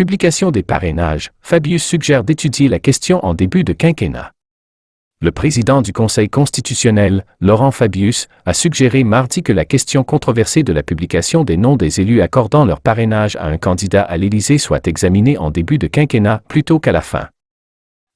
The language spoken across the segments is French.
Publication des parrainages, Fabius suggère d'étudier la question en début de quinquennat. Le président du Conseil constitutionnel, Laurent Fabius, a suggéré mardi que la question controversée de la publication des noms des élus accordant leur parrainage à un candidat à l'Élysée soit examinée en début de quinquennat plutôt qu'à la fin.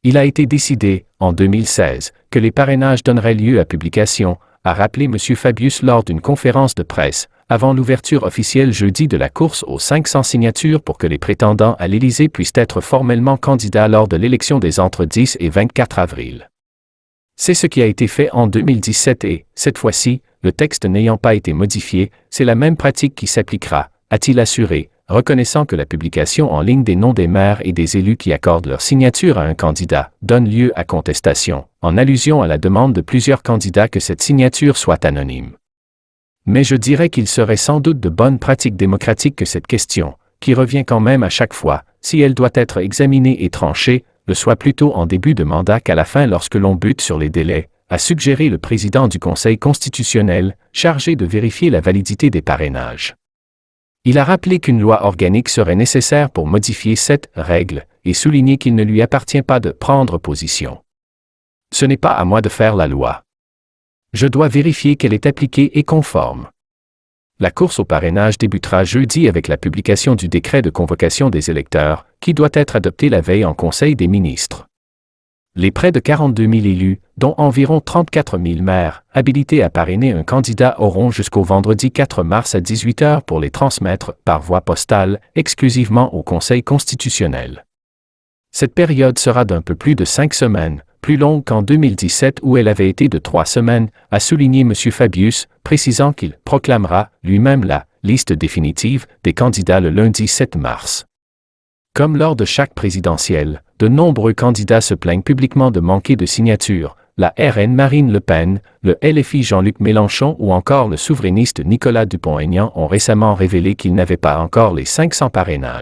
Il a été décidé, en 2016, que les parrainages donneraient lieu à publication, a rappelé M. Fabius lors d'une conférence de presse, avant l'ouverture officielle jeudi de la course aux 500 signatures pour que les prétendants à l'Élysée puissent être formellement candidats lors de l'élection des entre 10 et 24 avril. C'est ce qui a été fait en 2017 et, cette fois-ci, le texte n'ayant pas été modifié, c'est la même pratique qui s'appliquera, a-t-il assuré, reconnaissant que la publication en ligne des noms des maires et des élus qui accordent leur signature à un candidat donne lieu à contestation, en allusion à la demande de plusieurs candidats que cette signature soit anonyme. Mais je dirais qu'il serait sans doute de bonne pratique démocratique que cette question, qui revient quand même à chaque fois, si elle doit être examinée et tranchée, le soit plutôt en début de mandat qu'à la fin lorsque l'on bute sur les délais, a suggéré le président du Conseil constitutionnel, chargé de vérifier la validité des parrainages. Il a rappelé qu'une loi organique serait nécessaire pour modifier cette règle et souligné qu'il ne lui appartient pas de prendre position. Ce n'est pas à moi de faire la loi. Je dois vérifier qu'elle est appliquée et conforme. La course au parrainage débutera jeudi avec la publication du décret de convocation des électeurs, qui doit être adopté la veille en Conseil des ministres. Les près de 42 000 élus, dont environ 34 000 maires, habilités à parrainer un candidat auront jusqu'au vendredi 4 mars à 18 h pour les transmettre, par voie postale, exclusivement au Conseil constitutionnel. Cette période sera d'un peu plus de 5 semaines, plus longue qu'en 2017 où elle avait été de 3 semaines, a souligné M. Fabius, précisant qu'il proclamera lui-même la liste définitive des candidats le lundi 7 mars. Comme lors de chaque présidentielle, de nombreux candidats se plaignent publiquement de manquer de signatures, la RN Marine Le Pen, le LFI Jean-Luc Mélenchon ou encore le souverainiste Nicolas Dupont-Aignan ont récemment révélé qu'ils n'avaient pas encore les 500 parrainages.